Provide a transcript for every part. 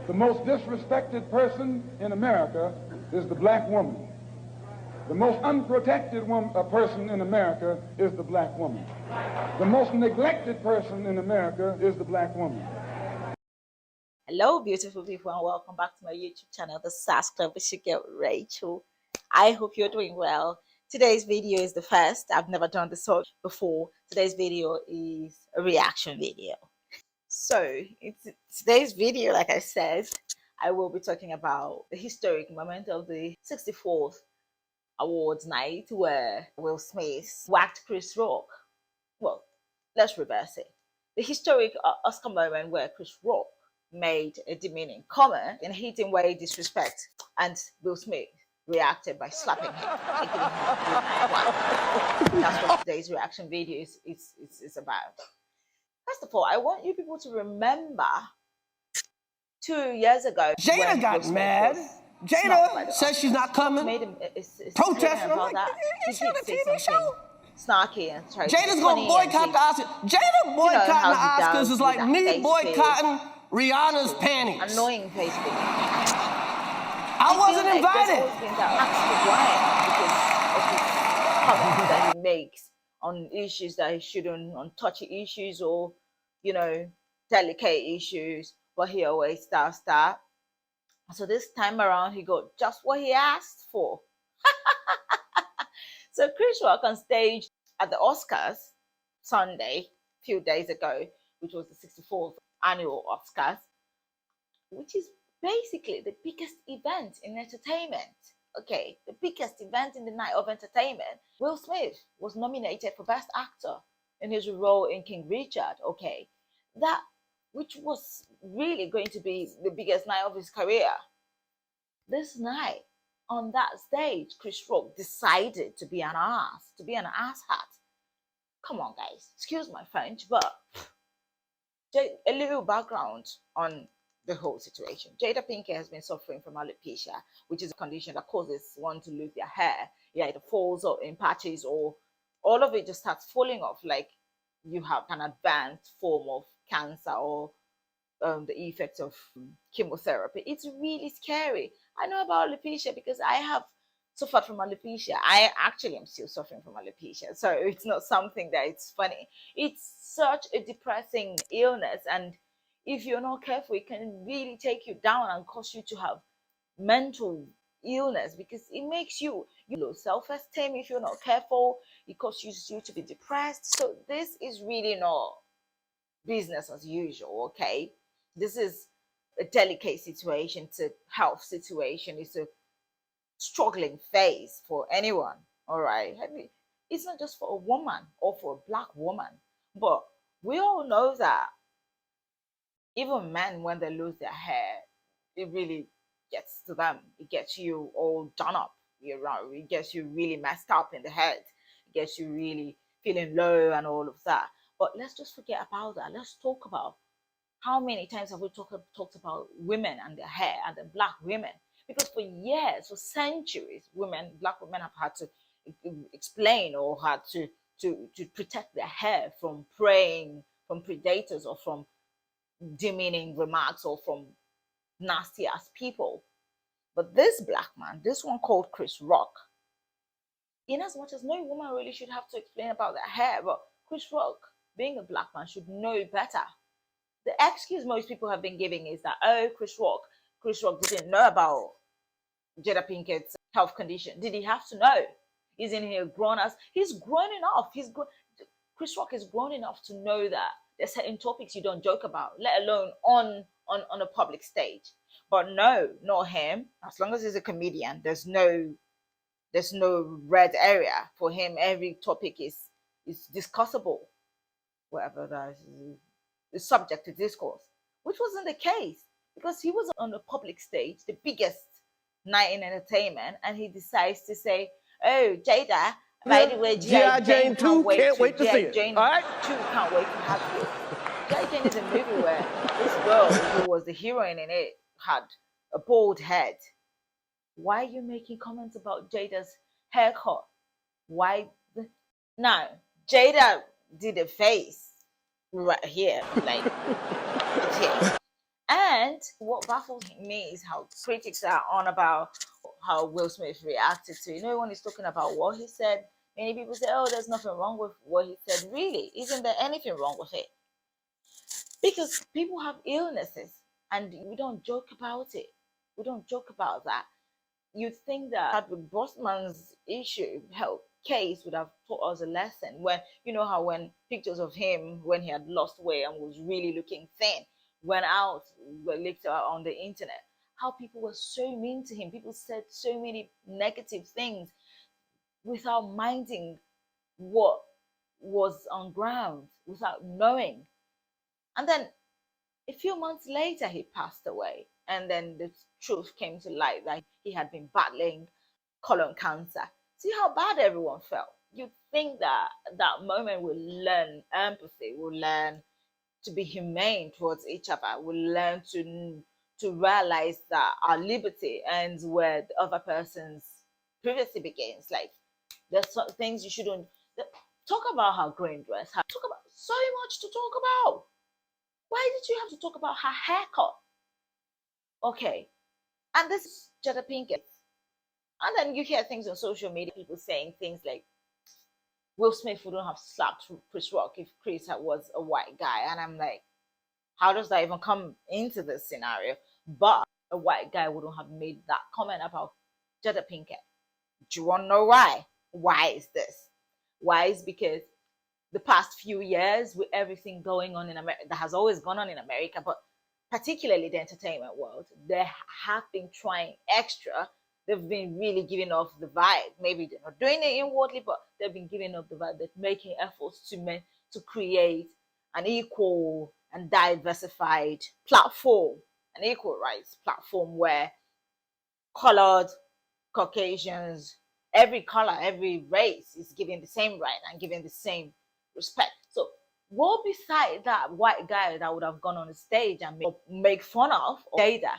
The most disrespected person in America is the black woman. The most unprotected person in America is the black woman. The most neglected person in America is the black woman. Hello, beautiful people, and welcome back to my YouTube channel, The Sass Club with your girl, Rachel. I hope you're doing well. Today's video is the first. I've never done this before. Today's video is a reaction video. So, today's video, like I said, I will be talking about the historic moment of the 64th awards night where Will Smith whacked Chris Rock. Well, let's reverse it. The historic Oscar moment where Chris Rock made a demeaning comment and hit him with disrespect, and Will Smith reacted by slapping him, making him a good night wife. That's what today's reaction video is about. First of all, I want you people to remember 2 years ago Jada got mad. Jada says she's not coming. Protesting about that. He did say something snarky and tried Jada's gonna boycott the Oscars. Jada boycotting the Oscars is like me boycotting Rihanna's panties. Annoying Facebook. I wasn't invited. Because of his comments that he makes on issues that he shouldn't, on touchy issues or, delicate issues, but he always does that. So this time around, he got just what he asked for. So Chris Rock on stage at the Oscars Sunday, a few days ago, which was the 64th annual Oscars, which is basically the biggest event in entertainment. Okay, the biggest event in the night of entertainment. Will Smith was nominated for Best Actor in his role in King Richard. Okay, that which was really going to be the biggest night of his career. This night, on that stage, Chris Rock decided to be an asshat. Come on, guys, excuse my French, but a little background on the whole situation. Jada Pinkett has been suffering from alopecia, which is a condition that causes one to lose their hair. Yeah, it falls or in patches, or all of it just starts falling off, like you have an advanced form of cancer or the effects of chemotherapy. It's really scary. I know about alopecia because I have suffered from alopecia. I actually am still suffering from alopecia, so it's not something that it's funny. It's such a depressing illness, and if you're not careful, it can really take you down and cause you to have mental illness, because it makes you low self-esteem. If you're not careful, it causes you to be depressed. So this is really not business as usual. Okay, this is a delicate situation. It's a health situation. It's a struggling phase for anyone. All right, it's not just for a woman or for a black woman, but we all know that even men, when they lose their hair, it really gets to them. It gets you all done up. It gets you really messed up in the head. It gets you really feeling low and all of that. But let's just forget about that. Let's talk about how many times have we talked about women and their hair, and the black women. Because for years, for centuries, black women have had to explain or had to protect their hair from preying, from predators, or from demeaning remarks, or from nasty ass people. But this black man, this one called Chris Rock, in as much as no woman really should have to explain about their hair, but Chris Rock, being a black man, should know better. The excuse most people have been giving is that, oh, Chris Rock didn't know about Jada Pinkett's health condition. Did he have to know? Isn't he a grown-ass? He's grown enough. Chris Rock is grown enough to know that there's certain topics you don't joke about, let alone on a public stage. But no, not him. As long as he's a comedian, there's no red area for him. Every topic is discussable, whatever that is subject to discourse, which wasn't the case, because he was on a public stage, the biggest night in entertainment, and he decides to say, oh, Jada, by the way, G.I. Jane 2, can't wait to see it. Jane all right? 2, can't wait to have you. G.I. Jane is a movie where this girl who was the heroine in it had a bald head. Why are you making comments about Jada's haircut? Why? Now, Jada did a face right here, like here. And what baffles me is how critics are on about how Will Smith reacted to. When he's talking about what he said, many people say, "Oh, there's nothing wrong with what he said." Really, isn't there anything wrong with it? Because people have illnesses, and we don't joke about it. We don't joke about that. You'd think that with Bosman's health case would have taught us a lesson. When how when pictures of him when he had lost weight and was really looking thin went out, were leaked out on the internet, how people were so mean to him. People said so many negative things without minding what was on ground, without knowing. And then a few months later, he passed away. And then the truth came to light that he had been battling colon cancer. See how bad everyone felt. You'd think that that moment will learn empathy, will learn to be humane towards each other, will learn to realize that our liberty ends where the other person's privacy begins. Like, there's some things you shouldn't talk about. Her green dress, talk about so much to talk about. Why did you have to talk about her haircut? Okay. And this is Jada Pinkett. And then you hear things on social media, people saying things like, Will Smith wouldn't have slapped Chris Rock if Chris was a white guy. And I'm like, how does that even come into this scenario? But a white guy wouldn't have made that comment about Jada Pinkett. Do you want to know why? Why is this? Why is because the past few years, with everything going on in America, that has always gone on in America, but particularly the entertainment world, they have been trying extra. They've been really giving off the vibe. Maybe they're not doing it inwardly, but they've been giving off the vibe. They're making efforts to create an equal and diversified platform, an equal rights platform where colored Caucasians, every color, every race is given the same right and given the same respect. So what beside that white guy that would have gone on the stage and make fun of Jada?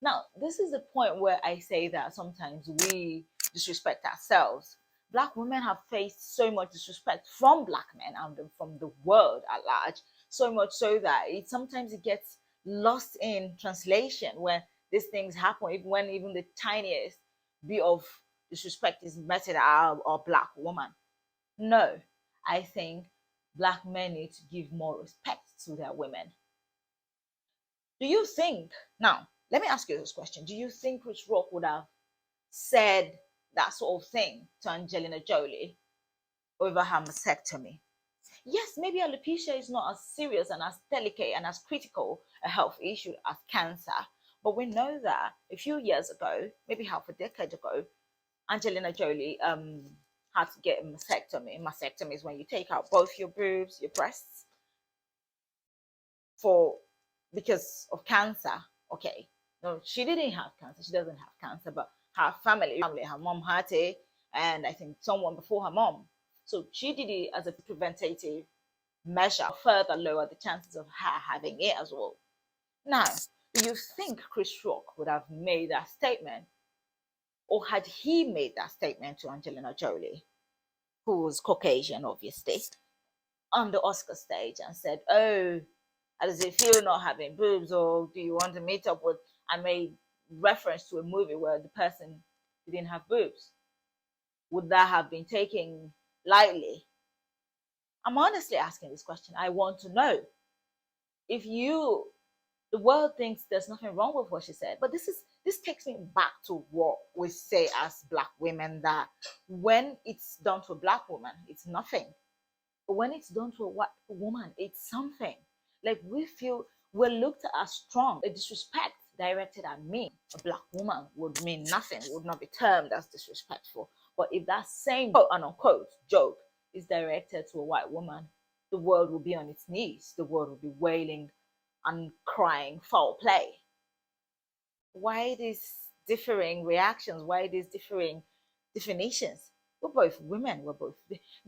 Now, this is the point where I say that sometimes we disrespect ourselves. Black women have faced so much disrespect from black men and from the world at large, so much so that sometimes it gets lost in translation when these things happen, when even the tiniest bit of disrespect is meted at a black woman. No, I think black men need to give more respect to their women. Do you think, now, let me ask you this question. Do you think Chris Rock would have said that sort of thing to Angelina Jolie over her mastectomy? Yes, maybe alopecia is not as serious and as delicate and as critical a health issue as cancer, but we know that a few years ago, maybe half a decade ago, Angelina Jolie had to get a mastectomy. Mastectomy is when you take out both your boobs, your breasts, because of cancer. Okay, no, she didn't have cancer. She doesn't have cancer, but her family, her mom had it, and I think someone before her mom. So she did it as a preventative measure, further lower the chances of her having it as well. Now, do you think Chris Rock would have made that statement, or had he made that statement to Angelina Jolie, who was Caucasian, obviously, on the Oscar stage and said, "Oh, how does it feel not having boobs? Or do you want to meet up with?" I made reference to a movie where the person didn't have boobs. Would that have been taken lightly? I'm honestly asking this question. I want to know. If the world thinks there's nothing wrong with what she said, but this takes me back to what we say as black women, that when it's done to a black woman, it's nothing. But when it's done to a white woman, it's something. Like, we feel we're looked at as strong. A disrespect directed at me, a black woman, would mean nothing, would not be termed as disrespectful. But if that same quote and unquote joke is directed to a white woman, the world will be on its knees. The world will be wailing and crying foul play. Why these differing reactions? Why these differing definitions? We're both women.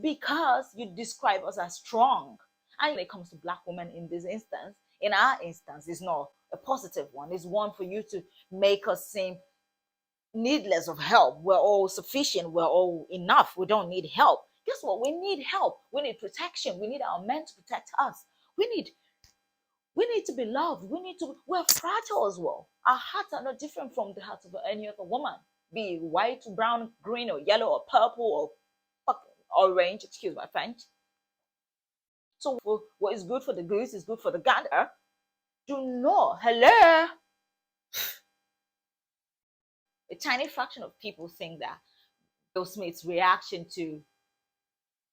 Because you describe us as strong. And when it comes to black women in this instance, in our instance, it's not a positive one. It's one for you to make us seem needless of help. We're all sufficient. We're all enough. We don't need help. Guess what? We need help. We need protection. We need our men to protect us. We need We need to be loved. We're fragile as well. Our hearts are not different from the hearts of any other woman, be it white, brown, green, or yellow, or purple, or fucking orange, excuse my French. So what is good for the goose is good for the gander. Do not, hello. A tiny fraction of people think that Will Smith's reaction to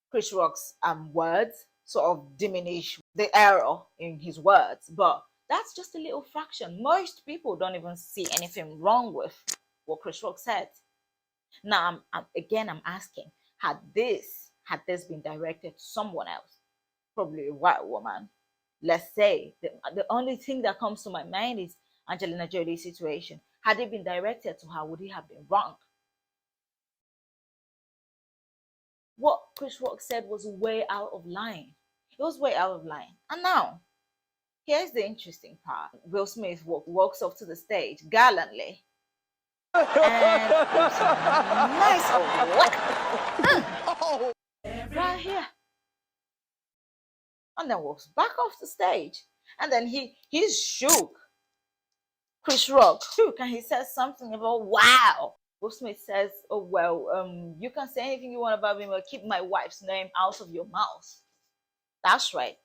Chris Rock's words sort of diminish the error in his words, but that's just a little fraction. Most people don't even see anything wrong with what Chris Rock said. Now, I'm asking, had this been directed to someone else, probably a white woman, let's say, the only thing that comes to my mind is Angelina Jolie's situation. Had it been directed to her, would he have been wrong? What Chris Rock said was way out of line. It was way out of line. And now, here's the interesting part. Will Smith walks off to the stage gallantly. And nice old whack. Right here. And then walks back off the stage. And then he's shook. Chris Rock shook, and he says something about wow. Will Smith says, oh well, you can say anything you want about me, but keep my wife's name out of your mouth. That's right.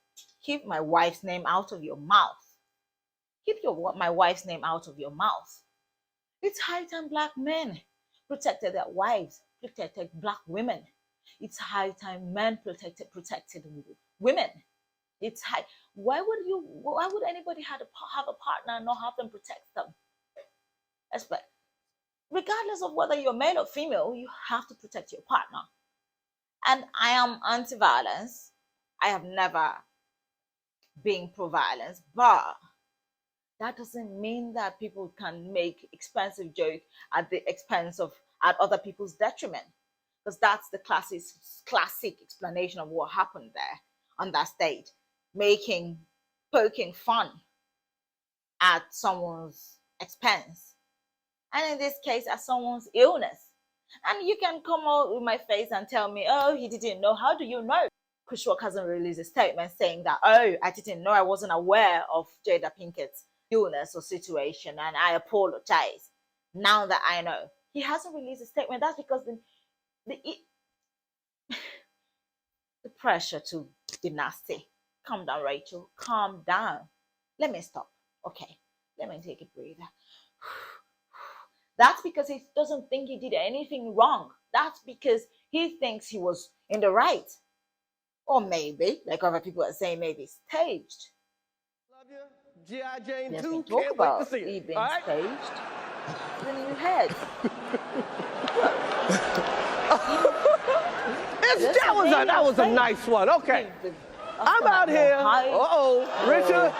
Keep my wife's name out of your mouth. Keep my wife's name out of your mouth. It's high time black men protected their wives, protected black women. It's high time men protected women. It's high. Why would anybody have a partner and not have them protect them? Regardless of whether you're male or female, you have to protect your partner. And I am anti-violence. I have never been pro-violence, but that doesn't mean that people can make expensive joke at the expense of at other people's detriment, because that's the classic explanation of what happened there on that stage, poking fun at someone's expense, and in this case at someone's illness. And you can come out with my face and tell me, oh, he didn't know. How do you know? Chris Rock hasn't released a statement saying that, oh, I didn't know, I wasn't aware of Jada Pinkett's illness or situation, and I apologize now that I know. He hasn't released a statement. That's because the pressure to be nasty. Calm down, Rachel. Calm down. Let me stop. Okay, let me take a breather. That's because he doesn't think he did anything wrong. That's because he thinks he was in the right. Or maybe, like other people are saying, maybe staged. Love you. G.I. Jane There's 2, been talk can't wait to about see he it. being All right? staged. Then you head. That was a nice one. Okay. I'm out here. Richard.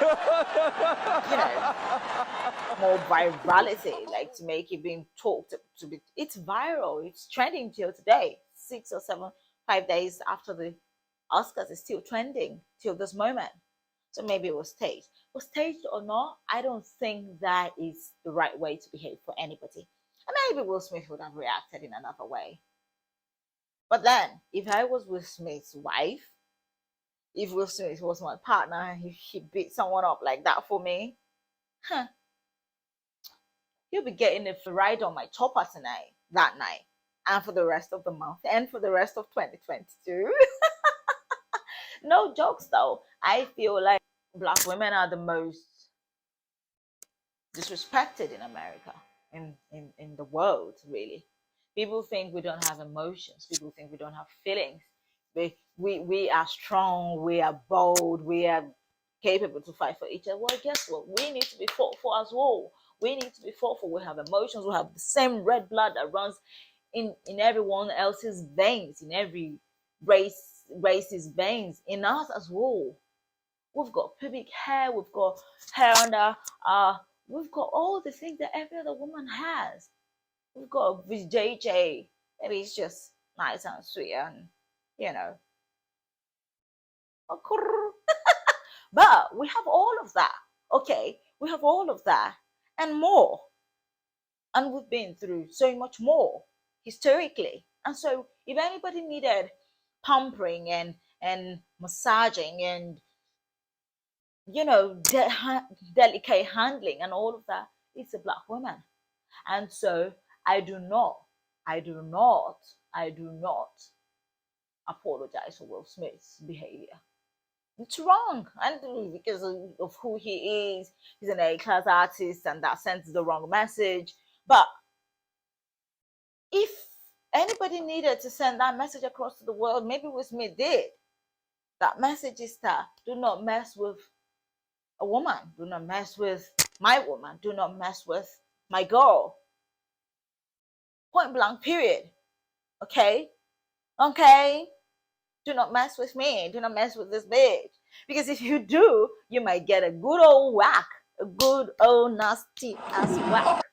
More virality, like to make it being talked to be. It's viral. It's trending till today. 6 or 7, 5 days after the Oscars, is still trending till this moment. So maybe it was staged. Was staged or not, I don't think that is the right way to behave for anybody. And maybe Will Smith would have reacted in another way. But then, if I was Will Smith's wife, if Will Smith was my partner, if he beat someone up like that for me, he'll be getting a ride on my chopper that night, and for the rest of the month, and for the rest of 2022. No jokes though. I feel like black women are the most disrespected in America, in the world, really. People think we don't have emotions. People think we don't have feelings. We are strong, we are bold, we are capable to fight for each other. Well, guess what? We need to be fought for as well. We need to be fought for. We have emotions. We have the same red blood that runs in everyone else's veins, in every race's veins, in us as well. We've got pubic hair, we've got hair under we've got all the things that every other woman has. We've got a JJ. Maybe it's just nice and sweet and, you know. But we have all of that. Okay, we have all of that and more. And we've been through so much more historically. And so if anybody needed pampering and massaging and delicate handling and all of that. It's a black woman. And so I do not apologize for Will Smith's behavior. It's wrong, and because of who he is, he's an A-class artist, and that sends the wrong message. But if anybody needed to send that message across to the world, maybe Will Smith did. That message is that do not mess with a woman, do not mess with my woman, do not mess with my girl. Point blank, period. Okay? Do not mess with me. Do not mess with this bitch. Because if you do, you might get a good old whack. A good old nasty ass whack.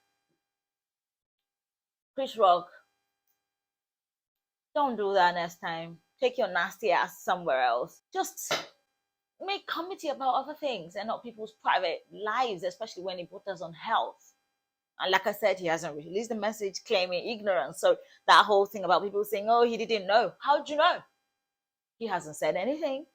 Chris Rock, don't do that next time. Take your nasty ass somewhere else. Just make comedy about other things and not people's private lives, especially when it puts on health. And like I said, he hasn't released the message claiming ignorance. So that whole thing about people saying, oh, he didn't know. How'd you know? He hasn't said anything.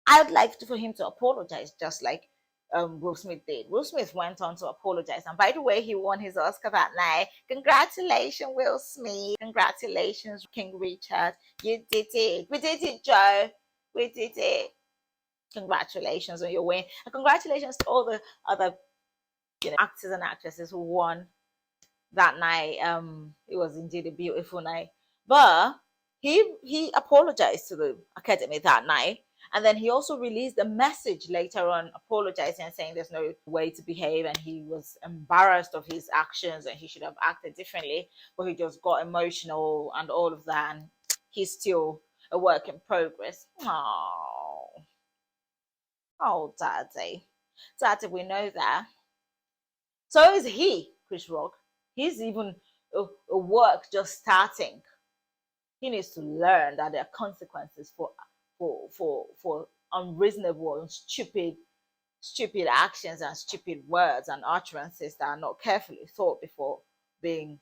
I'd like for him to apologize, just like Will Smith did. Will Smith went on to apologize. And by the way, he won his Oscar that night. Congratulations, Will Smith. Congratulations, King Richard. You did it. We did it, Joe. We did it. Congratulations on your win. And congratulations to all the other actors and actresses who won that night. It was indeed a beautiful night. But he apologized to the Academy that night. And then he also released a message later on apologizing and saying there's no way to behave and he was embarrassed of his actions and he should have acted differently, but he just got emotional and all of that, and he's still a work in progress. Daddy, we know that. So is he, Chris Rock. He's even a work just starting. He needs to learn that there are consequences for unreasonable and stupid actions and stupid words and utterances that are not carefully thought before being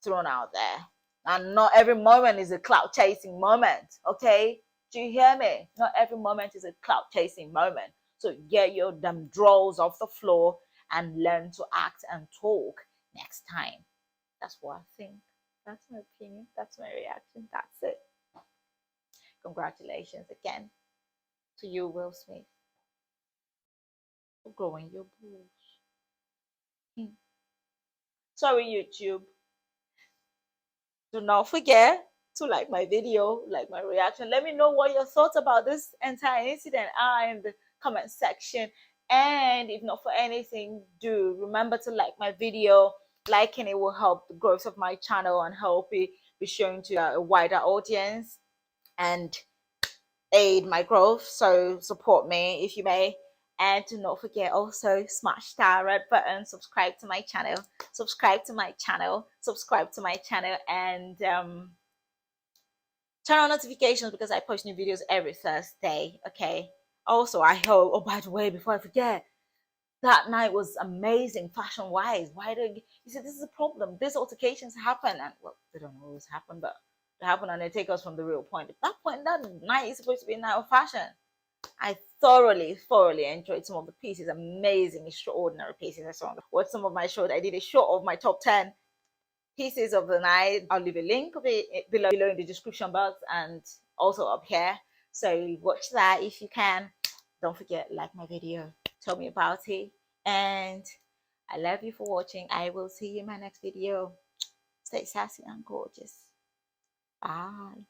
thrown out there. And not every moment is a clout chasing moment. Okay, do you hear me? Not every moment is a clout chasing moment. So get your damn drawers off the floor and learn to act and talk next time. That's what I think. That's my opinion. That's my reaction. That's it. Congratulations again to you, Will Smith, for growing your balls. Sorry, YouTube. Do not forget to like my video, like my reaction. Let me know what your thoughts about this entire incident are in the comment section. And if not for anything, do remember to like my video. Liking it will help the growth of my channel and help it be shown to a wider audience and aid my growth. So support me if you may. And do not forget also smash that red button, subscribe to my channel, and turn on notifications because I post new videos every Thursday. Okay. Also, I hope, oh, by the way, before I forget, that night was amazing fashion wise. Why do you see, this is a problem? These altercations happen, and well, they don't always happen, but they happen and they take us from the real point. At that point, that night is supposed to be a night of fashion. I thoroughly enjoyed some of the pieces. Amazing, extraordinary pieces I saw. Watch some of my shows. I did a show of my top 10 pieces of the night. I'll leave a link of it below in the description box and also up here. So watch that if you can. Don't forget, like my video. Tell me about it. And I love you for watching. I will see you in my next video. Stay sassy and gorgeous. Bye.